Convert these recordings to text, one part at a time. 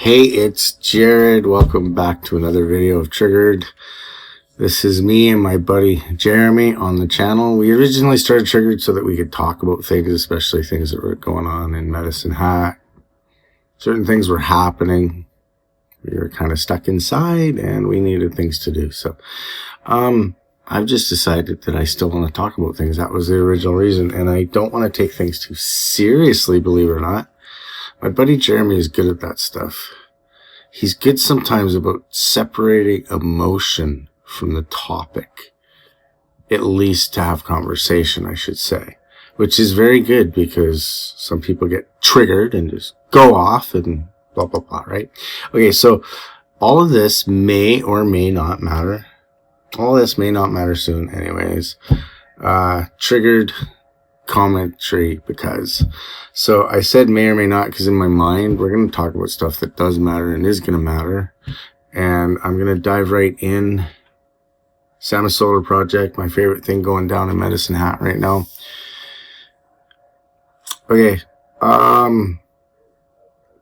Hey, it's Jared. Welcome back to another video of Triggered. This is me and my buddy Jeremy on the channel. We originally started Triggered so that we could talk about things, especially things that were going on in Medicine Hat. Certain things were happening. We were kind of stuck inside and we needed things to do. So, I've just decided that I still want to talk about things. That was the original reason. And I don't want to take things too seriously, believe it or not. My buddy Jeremy is good at that stuff. He's good sometimes about separating emotion from the topic. At least to have conversation, I should say. Which is very good because some people get triggered and just go off and blah, blah, blah, right? Okay, so all of this may or may not matter. All this may not matter soon anyways. Triggered commentary because. So I said may or may not because in my mind, we're going to talk about stuff that does matter and is going to matter. And I'm going to dive right in. Saamis Solar Project, my favorite thing going down in Medicine Hat right now. Okay.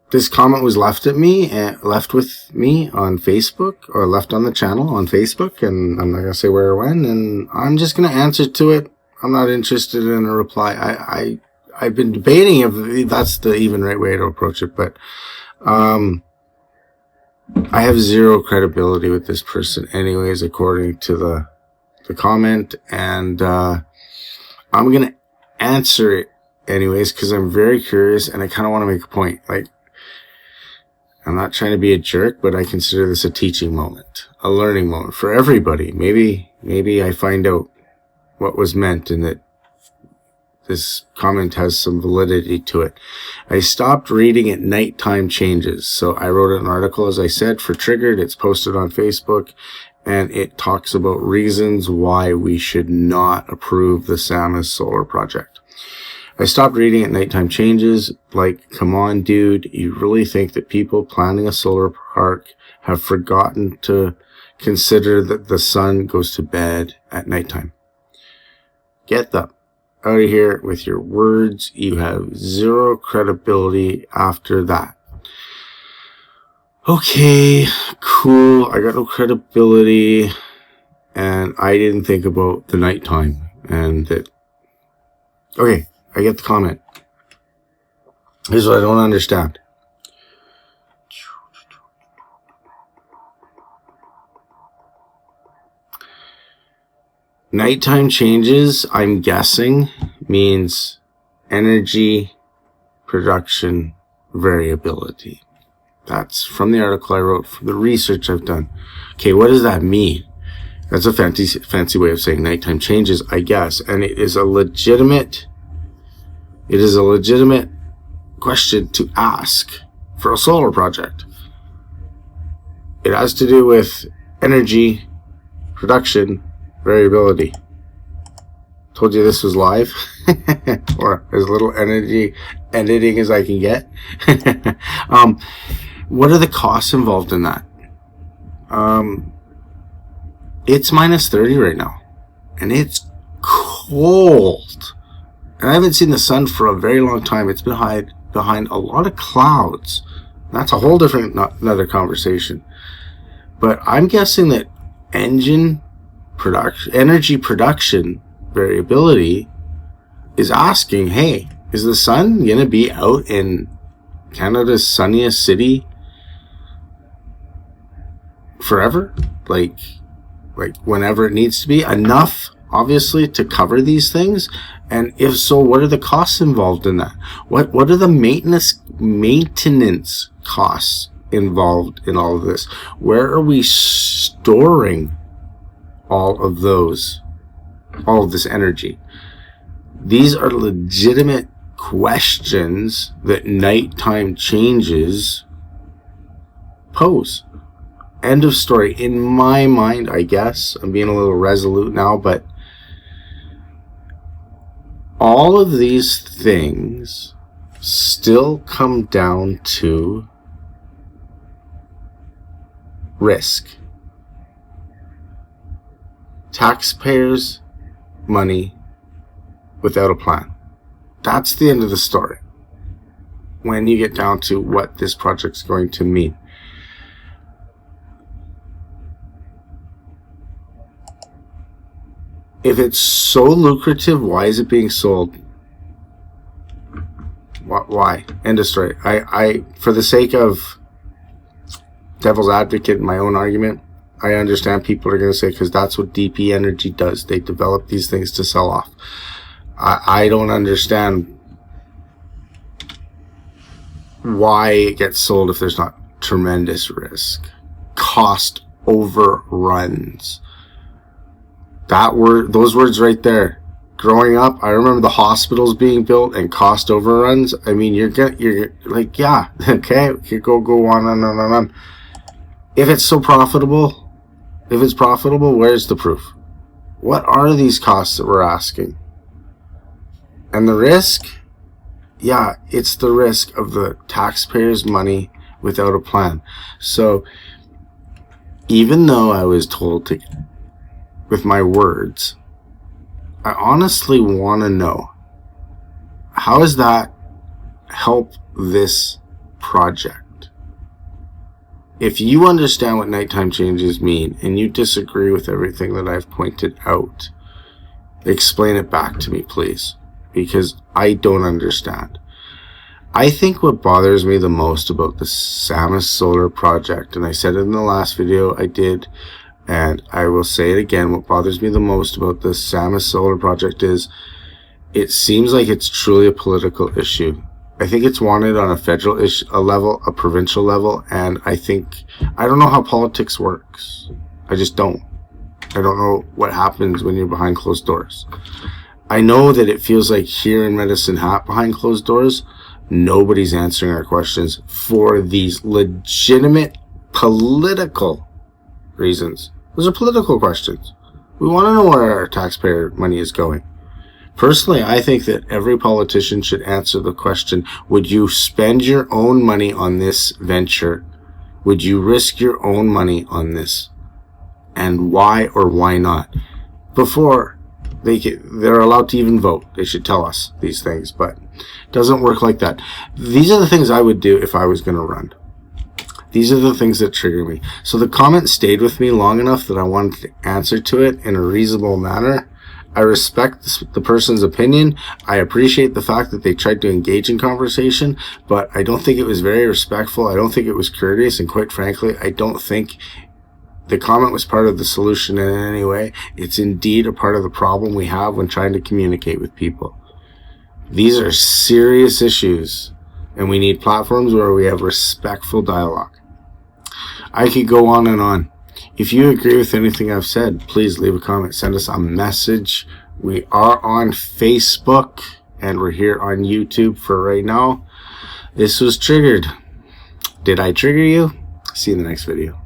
This comment was left with me on Facebook, or left on the channel on Facebook, and I'm not going to say where or when, and I'm just going to answer to it. I'm not interested in a reply. I've been debating if that's the even right way to approach it, but I have zero credibility with this person anyways, according to the comment, and I'm going to answer it anyways because I'm very curious and I kind of want to make a point. Like, I'm not trying to be a jerk, but I consider this a teaching moment, a learning moment for everybody. Maybe I find out what was meant and that this comment has some validity to it. I stopped reading at nighttime changes. So I wrote an article, as I said, for Triggered. It's posted on Facebook and it talks about reasons why we should not approve the Saamis Solar Project. I stopped reading at nighttime changes. Like, come on, dude. You really think that people planning a solar park have forgotten to consider that the sun goes to bed at nighttime? Get the out of here with your words. You have zero credibility after that. Okay, cool. I got no credibility. And I didn't think about the nighttime. And that. Okay. I get the comment. Here's what I don't understand. Nighttime changes, I'm guessing, means energy production variability. That's from the article I wrote, from the research I've done. Okay, what does that mean? That's a fancy way of saying nighttime changes, I guess. And it is a legitimate question to ask for a solar project. It has to do with energy production variability. Told you this was live, or as little energy editing as I can get. What are the costs involved in that? It's minus 30 right now, and it's cold. And I haven't seen the sun for a very long time. It's behind a lot of clouds. That's a whole different, another conversation. But I'm guessing that energy production variability is asking, hey, is the sun going to be out in Canada's sunniest city forever? Like whenever it needs to be? Enough, obviously, to cover these things? And if so, what are the costs involved in that? What are the maintenance costs involved in all of this? Where are we storing all of this energy? These are legitimate questions that nighttime changes pose. End of story. In my mind, I guess. I'm being a little resolute now, but all of these things still come down to risk. Taxpayers' money without a plan. That's the end of the story. when you get down to what this project's going to mean. If it's so lucrative, why is it being sold? Why? End of story. I for the sake of devil's advocate in my own argument, I understand people are going to say, because that's what DP Energy does. They develop these things to sell off. I don't understand why it gets sold if there's not tremendous risk. Cost overruns. Those words right there. Growing up, I remember the hospitals being built and cost overruns. I mean, you're like, yeah, okay, you go on. If it's so profitable, where's the proof? What are these costs that we're asking? And the risk? Yeah, it's the risk of the taxpayers' money without a plan. So, even though I was told to, with my words, I honestly want to know, how does that help this project? If you understand what nighttime changes mean and you disagree with everything that I've pointed out, explain it back to me, please, because I don't understand. I think what bothers me the most about the Saamis Solar Project, and I said it in the last video I did, and I will say it again, what bothers me the most about the Saamis Solar Project is it seems like it's truly a political issue. I think it's wanted on a federal level, a provincial level, and I don't know how politics works. I just don't. I don't know what happens when you're behind closed doors. I know that it feels like here in Medicine Hat, behind closed doors, nobody's answering our questions for these legitimate political reasons. Those are political questions. We want to know where our taxpayer money is going. Personally, I think that every politician should answer the question, would you spend your own money on this venture? Would you risk your own money on this? And why or why not? Before they're allowed to even vote, they should tell us these things, but it doesn't work like that. These are the things I would do if I was going to run. These are the things that trigger me. So the comment stayed with me long enough that I wanted to answer to it in a reasonable manner. I respect the person's opinion. I appreciate the fact that they tried to engage in conversation, but I don't think it was very respectful. I don't think it was courteous, and quite frankly, I don't think the comment was part of the solution in any way. It's indeed a part of the problem we have when trying to communicate with people. These are serious issues, and we need platforms where we have respectful dialogue. I could go on and on. If you agree with anything I've said, please leave a comment. Send us a message. We are on Facebook, and we're here on YouTube for right now. This was triggered. Did I trigger you? See you in the next video.